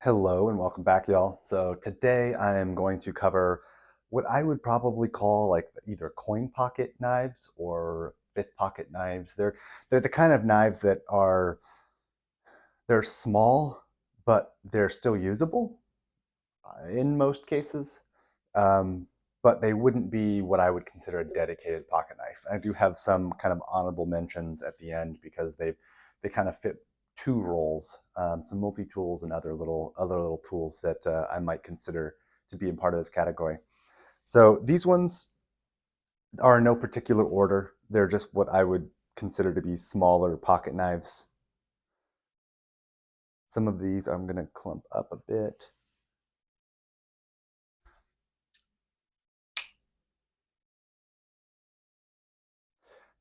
Hello and welcome back, y'all. So today I am going to cover what I would probably call like either coin pocket knives or fifth pocket knives. They're the kind of knives that they're small, but they're still usable in most cases. Um, but they wouldn't be what I would consider a dedicated pocket knife. I do have some kind of honorable mentions at the end because they kind of fit two roles, some multi tools and other little tools that I might consider to be a part of this category. So these ones are in no particular order. They're just what I would consider to be smaller pocket knives. Some of these I'm going to clump up a bit.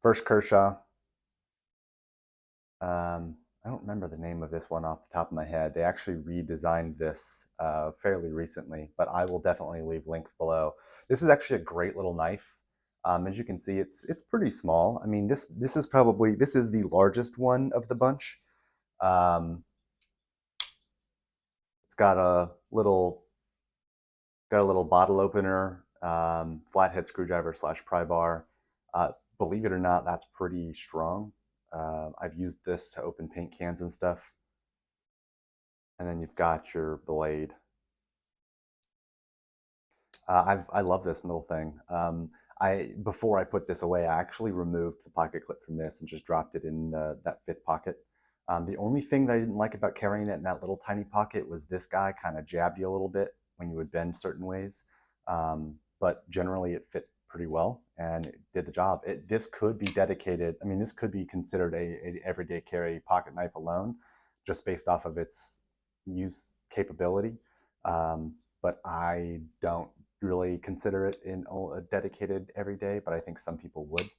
First Kershaw. I don't remember the name of this one off the top of my head. They actually redesigned this fairly recently, but I will definitely leave links below. This is actually a great little knife. As you can see, it's pretty small. I mean, this is the largest one of the bunch. Um, it's got a little bottle opener, flathead screwdriver slash pry bar. Uh, Believe it or not, that's pretty strong. I've used this to open paint cans and stuff. And then you've got your blade. I love this little thing. Before I put this away, I actually removed the pocket clip from this and just dropped it in that fifth pocket. The only thing that I didn't like about carrying it in that little tiny pocket was this guy kind of jabbed you a little bit when you would bend certain ways. But generally, it fit pretty well and it did the job. This could be dedicated. I mean, this could be considered a everyday carry pocket knife alone, just based off of its use capability. But I don't really consider it in a dedicated everyday, but I think some people would.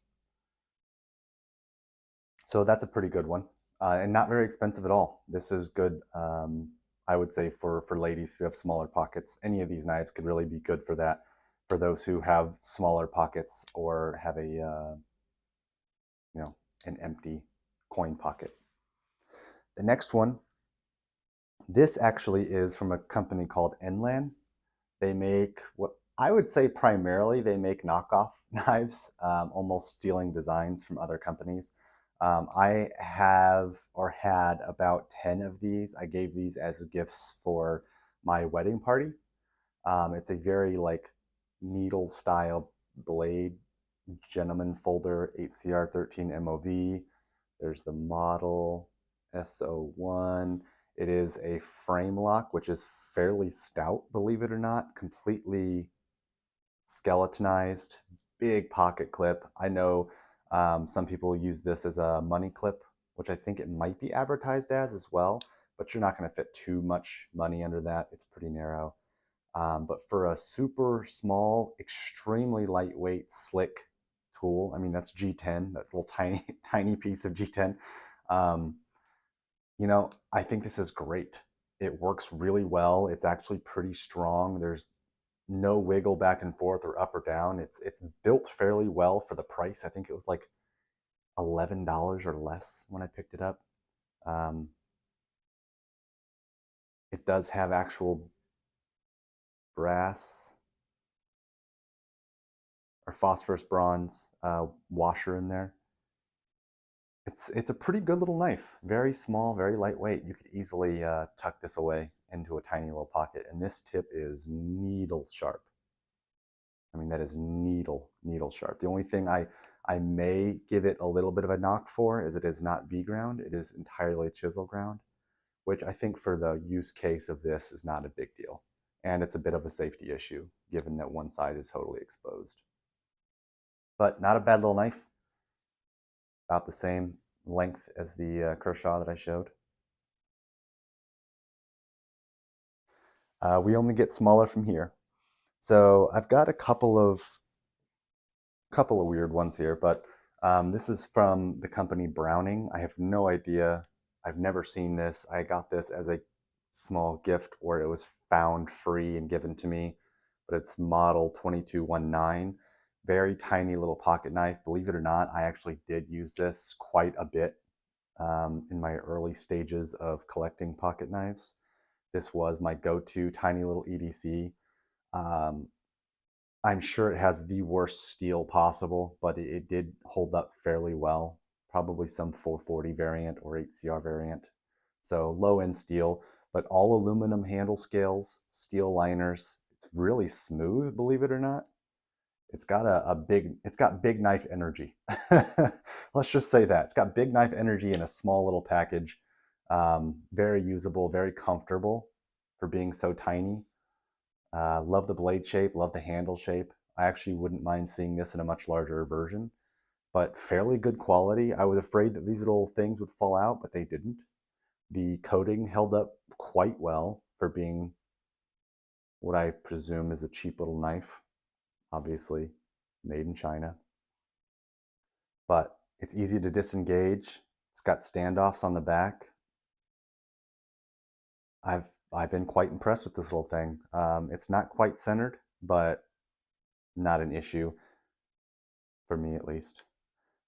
So that's a pretty good one, and not very expensive at all. This is good. I would say for ladies who have smaller pockets, any of these knives could really be good for that. For those who have smaller pockets or have a you know an empty coin pocket. The next one, this actually is from a company called Enlan. They make what I would say primarily they make knockoff knives, almost stealing designs from other companies. I have or had about 10 of these. I gave these as gifts for my wedding party. It's a very like needle style blade, gentleman folder 8CR13 MOV. There's the model SO1. It is a frame lock, which is fairly stout, believe it or not, completely skeletonized, big pocket clip. I know some people use this as a money clip, which I think it might be advertised as well, but you're not going to fit too much money under that. It's pretty narrow. But for a super small, extremely lightweight, slick tool, I mean, that's G10, that little tiny, tiny piece of G10. Um, I think this is great. It works really well. It's actually pretty strong. There's no wiggle back and forth or up or down. It's built fairly well for the price. I think it was like $11 or less when I picked it up. Um, it does have actual brass or phosphorus bronze washer in there. It's a pretty good little knife. Very small, very lightweight. You could easily tuck this away into a tiny little pocket. And this tip is needle sharp. I mean, that is needle sharp. The only thing I may give it a little bit of a knock for is it is not V ground. It is entirely chisel ground, which I think for the use case of this is not a big deal. And it's a bit of a safety issue given that one side is totally exposed. But not a bad little knife. About the same length as the Kershaw that I showed. We only get smaller from here. So I've got a couple of weird ones here, but this is from the company Browning. I have no idea. I've never seen this. I got this as a small gift or it was found free and given to me, but it's model 2219. Very tiny little pocket knife. Believe it or not, I actually did use this quite a bit in my early stages of collecting pocket knives. This was my go-to tiny little EDC. Um, I'm sure it has the worst steel possible, but it did hold up fairly well. Probably some 440 variant or 8CR variant. So low end steel, but all aluminum handle scales, steel liners. It's really smooth, believe it or not. It's got it's got big knife energy. Let's just say that. It's got big knife energy in a small little package. Very usable, very comfortable for being so tiny. Love the blade shape, love the handle shape. I actually wouldn't mind seeing this in a much larger version, but fairly good quality. I was afraid that these little things would fall out, but they didn't. The coating held up quite well for being what I presume is a cheap little knife, obviously made in China. But it's easy to disengage. It's got standoffs on the back. I've been quite impressed with this little thing. It's not quite centered, but not an issue for me at least.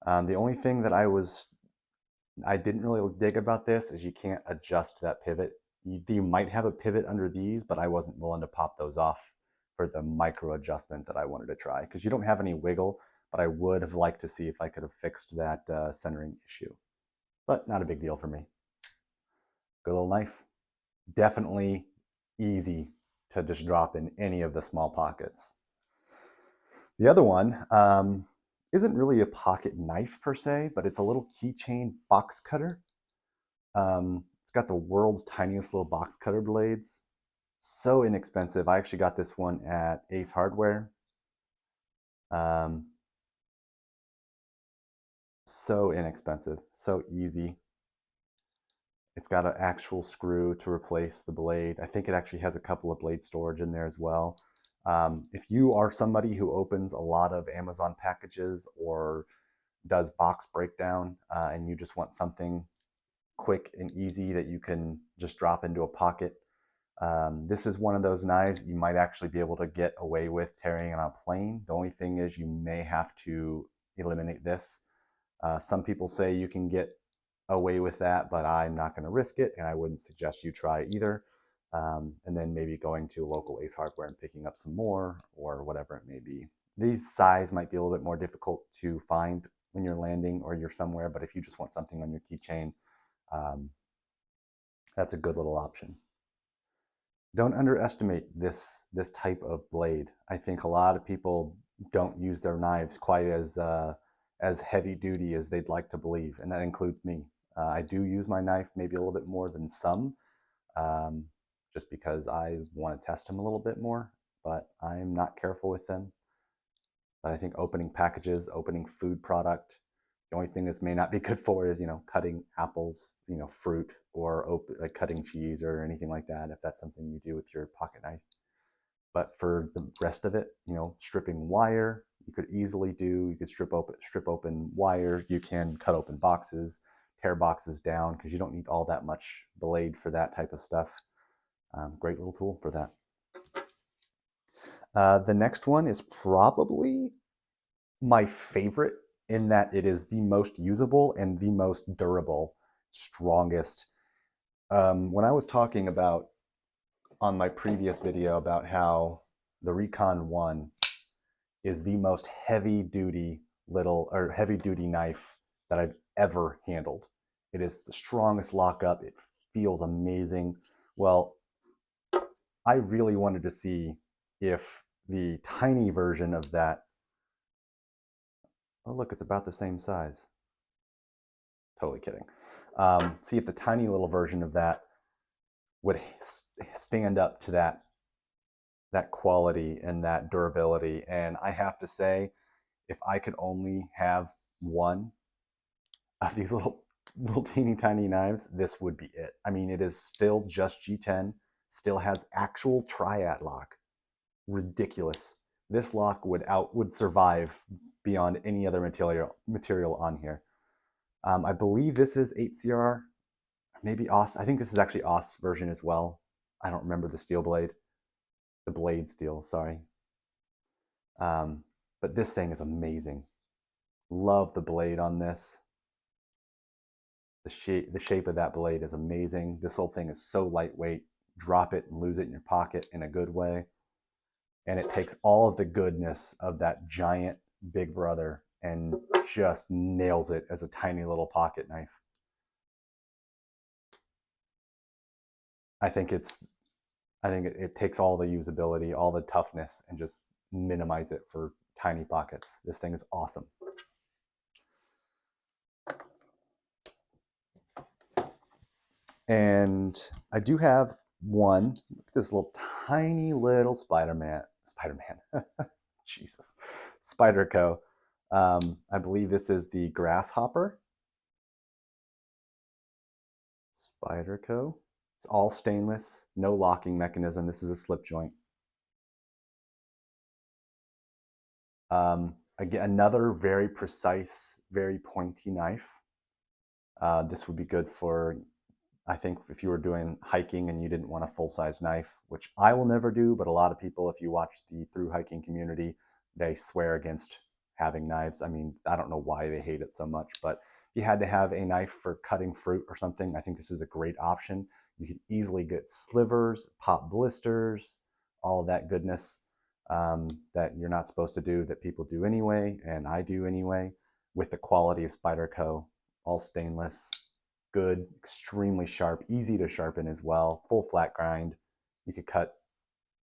The only thing that I didn't really dig about this is you can't adjust that pivot. You might have a pivot under these, but I wasn't willing to pop those off for the micro adjustment that I wanted to try because you don't have any wiggle, but I would have liked to see if I could have fixed that centering issue. But not a big deal for me. Good little knife. Definitely easy to just drop in any of the small pockets. The other one isn't really a pocket knife per se, but it's a little keychain box cutter. It's got the world's tiniest little box cutter blades. So inexpensive. I actually got this one at Ace Hardware. So inexpensive, so easy. It's got an actual screw to replace the blade. I think it actually has a couple of blade storage in there as well. If you are somebody who opens a lot of Amazon packages or does box breakdown and you just want something quick and easy that you can just drop into a pocket, this is one of those knives you might actually be able to get away with carrying on a plane. The only thing is you may have to eliminate this. Some people say you can get away with that, but I'm not going to risk it, and I wouldn't suggest you try either. And then maybe going to local Ace Hardware and picking up some more or whatever it may be. These size might be a little bit more difficult to find when you're landing or you're somewhere, but if you just want something on your keychain, um, that's a good little option. Don't underestimate this type of blade. I think a lot of people don't use their knives quite as heavy duty as they'd like to believe, and that includes me. I do use my knife maybe a little bit more than some, um, just because I want to test them a little bit more, but I'm not careful with them. But I think opening packages, opening food product, the only thing this may not be good for is, cutting apples, fruit, or like cutting cheese or anything like that, if that's something you do with your pocket knife. But for the rest of it, stripping wire, you could easily do. You could strip open wire. You can cut open boxes, tear boxes down because you don't need all that much blade for that type of stuff. Great little tool for that. The next one is probably my favorite in that it is the most usable and the most durable, strongest. When I was talking about on my previous video about how the Recon 1 is the most heavy duty knife that I've ever handled. It is the strongest lockup. It feels amazing. Well, I really wanted to see if the tiny version of that, oh look, it's about the same size. Totally kidding. See if the tiny little version of that would stand up to that quality and that durability. And I have to say, if I could only have one of these little teeny tiny knives, this would be it. I mean, it is still just G10, still has actual triad lock. Ridiculous. This lock would survive beyond any other material on here. I believe this is 8CR, maybe OS. I think this is actually OS version as well. I don't remember the steel blade. The blade steel, sorry. But this thing is amazing. Love the blade on this. The shape of that blade is amazing. This whole thing is so lightweight, drop it and lose it in your pocket in a good way. And it takes all of the goodness of that giant Big Brother and just nails it as a tiny little pocket knife. I think it takes all the usability, all the toughness, and just minimize it for tiny pockets. This thing is awesome. And I do have one, this little tiny little Spider-Man, Jesus, Spyderco. I believe this is the Grasshopper. Spyderco. It's all stainless, no locking mechanism. This is a slip joint. Again, another very precise, very pointy knife. This would be good for, I think, if you were doing hiking and you didn't want a full-size knife, which I will never do, but a lot of people, if you watch the through hiking community, they swear against having knives. I mean, I don't know why they hate it so much, but if you had to have a knife for cutting fruit or something, I think this is a great option. You could easily get slivers, pop blisters, all of that goodness that you're not supposed to do that people do anyway, and I do anyway, with the quality of Spyderco, all stainless, good, extremely sharp, easy to sharpen as well, full flat grind. You could cut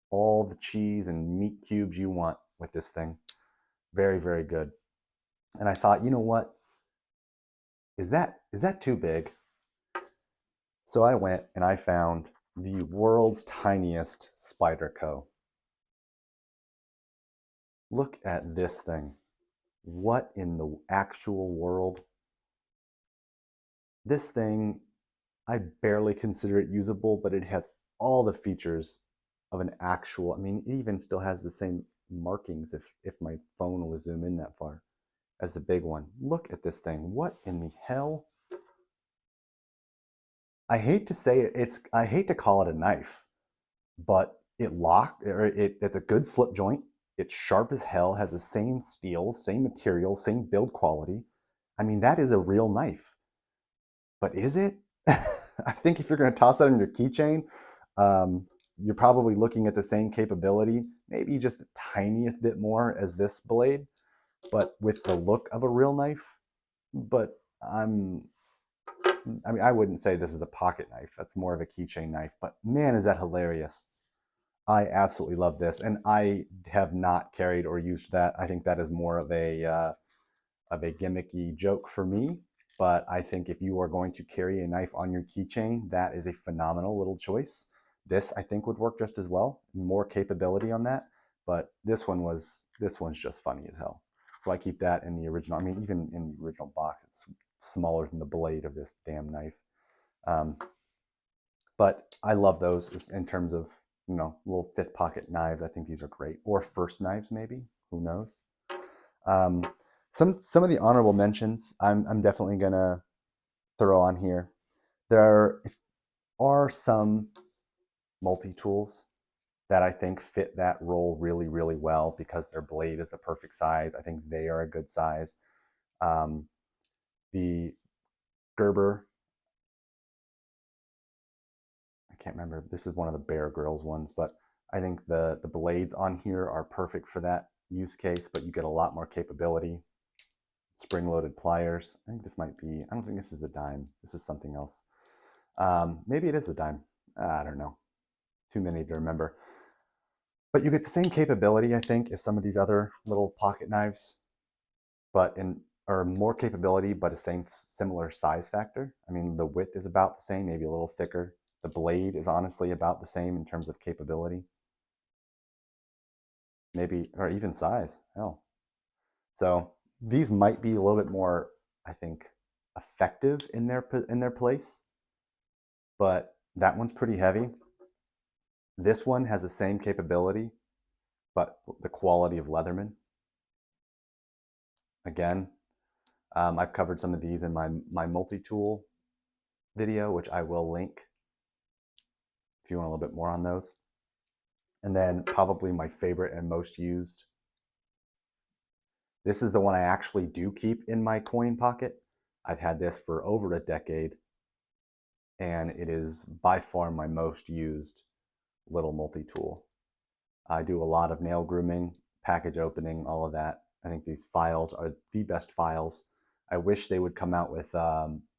all the cheese and meat cubes you want with this thing. Very, very good. And I thought, you know what? Is that too big? So I went and I found the world's tiniest Spyderco. Look at this thing. What in the actual world? This thing, I barely consider it usable, but it has all the features of an actual, I mean, it even still has the same markings if my phone will zoom in that far as the big one. Look at this thing. What in the hell? I hate to say it, I hate to call it a knife, but it's a good slip joint. It's sharp as hell, has the same steel, same material, same build quality. I mean, that is a real knife. But is it? I think if you're going to toss that in your keychain, you're probably looking at the same capability, maybe just the tiniest bit more as this blade, but with the look of a real knife. But I mean, I wouldn't say this is a pocket knife. That's more of a keychain knife. But man, is that hilarious. I absolutely love this. And I have not carried or used that. I think that is more of a gimmicky joke for me. But I think if you are going to carry a knife on your keychain, that is a phenomenal little choice. This I think would work just as well. More capability on that, but this one's just funny as hell. So I keep that in the original. I mean, even in the original box, it's smaller than the blade of this damn knife. But I love those in terms of, you know, little fifth pocket knives. I think these are great, or first knives maybe. Who knows? Um, some of the honorable mentions I'm definitely gonna throw on here. There are some multi-tools that I think fit that role really, really well because their blade is the perfect size. I think they are a good size. The Gerber, I can't remember, this is one of the Bear Grylls ones, but I think the blades on here are perfect for that use case, but you get a lot more capability. Spring-loaded pliers. I think this might be, I don't think this is the dime. This is something else. Maybe it is the dime. I don't know. Too many to remember. But you get the same capability, I think, as some of these other little pocket knives, but or more capability, but a similar size factor. I mean, the width is about the same, maybe a little thicker. The blade is honestly about the same in terms of capability. Maybe, or even size, hell. So these might be a little bit more, I think, effective in their place, but that one's pretty heavy. This one has the same capability, but the quality of Leatherman. Again, I've covered some of these in my multi-tool video, which I will link if you want a little bit more on those. And then probably my favorite and most used. This is the one I actually do keep in my coin pocket. I've had this for over a decade. and it is by far my most used little multi-tool. I do a lot of nail grooming, package opening, all of that. I think these files are the best files. I wish they would come out with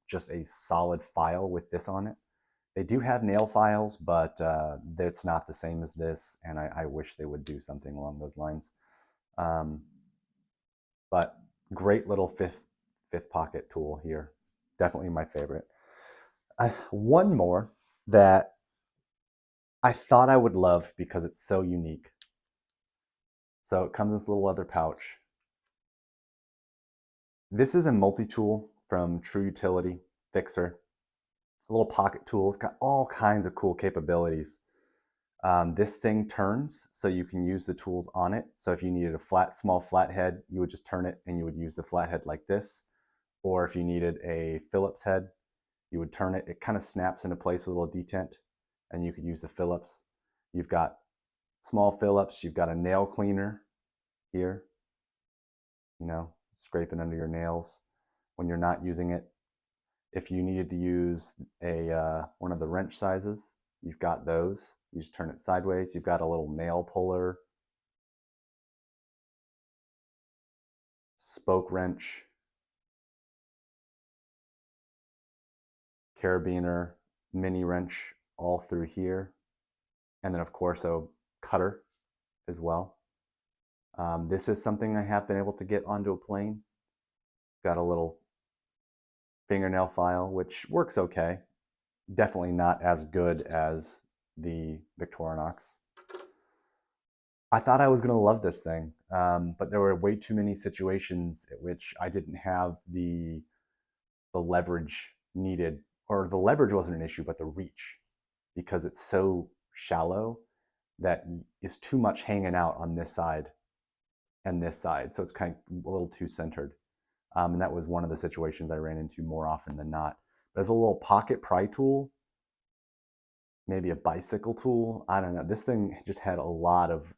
just a solid file with this on it. They do have nail files, but it's not the same as this, and I wish they would do something along those lines. But great little fifth pocket tool here. Definitely my favorite. One more that I thought I would love because it's so unique. So it comes in this little leather pouch. This is a multi-tool from True Utility Fixer. A little pocket tool. It's got all kinds of cool capabilities. This thing turns, so you can use the tools on it. So if you needed a small flathead, you would just turn it and you would use the flathead like this. Or if you needed a Phillips head, you would turn it. It kind of snaps into place with a little detent, and you could use the Phillips. You've got small Phillips. You've got a nail cleaner here, scraping under your nails when you're not using it. If you needed to use one of the wrench sizes, you've got those. You just turn it sideways. You've got a little nail puller, spoke wrench, carabiner, mini wrench all through here. And then of course a cutter as well. This is something I have been able to get onto a plane. Got a little fingernail file, which works okay. Definitely not as good as the Victorinox. I thought I was going to love this thing, but there were way too many situations at which I didn't have the leverage needed, or the leverage wasn't an issue, but the reach, because it's so shallow that is too much hanging out on this side and this side, so it's kind of a little too centered. And that was one of the situations I ran into more often than not. But as a little pocket pry tool, maybe a bicycle tool, I don't know. This thing just had a lot of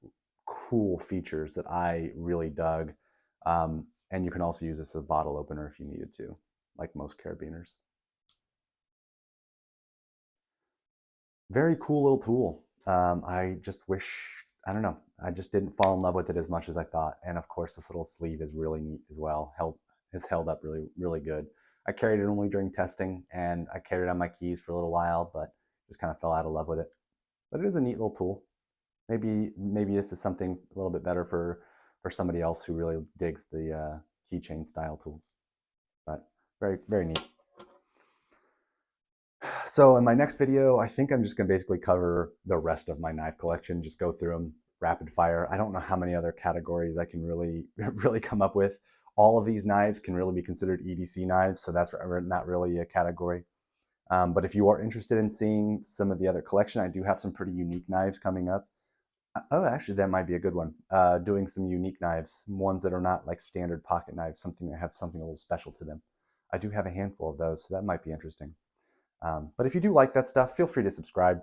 cool features that I really dug. And you can also use this as a bottle opener if you needed to, like most carabiners. Very cool little tool. I just wish, I don't know, I just didn't fall in love with it as much as I thought. And of course, this little sleeve is really neat as well. Has held up really, really good. I carried it only during testing, and I carried it on my keys for a little while, but just kind of fell out of love with it. But it is a neat little tool. Maybe this is something a little bit better for somebody else who really digs the keychain style tools. But very, very neat. So in my next video, I think I'm just going to basically cover the rest of my knife collection, just go through them rapid fire. I don't know how many other categories I can really, really come up with. All of these knives can really be considered EDC knives, so that's not really a category. But if you are interested in seeing some of the other collection, I do have some pretty unique knives coming up. Oh, actually, that might be a good one. Doing some unique knives, ones that are not like standard pocket knives, something that have something a little special to them. I do have a handful of those, so that might be interesting. But if you do like that stuff, feel free to subscribe.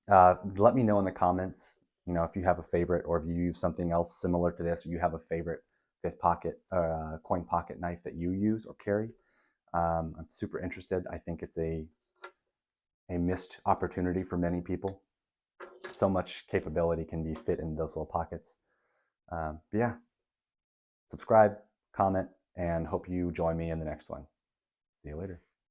Let me know in the comments, if you have a favorite, or if you use something else similar to this, or you have a favorite fifth pocket coin pocket knife that you use or carry. I'm super interested. I think it's a missed opportunity for many people. So much capability can be fit in those little pockets. But yeah, subscribe, comment, and hope you join me in the next one. See you later.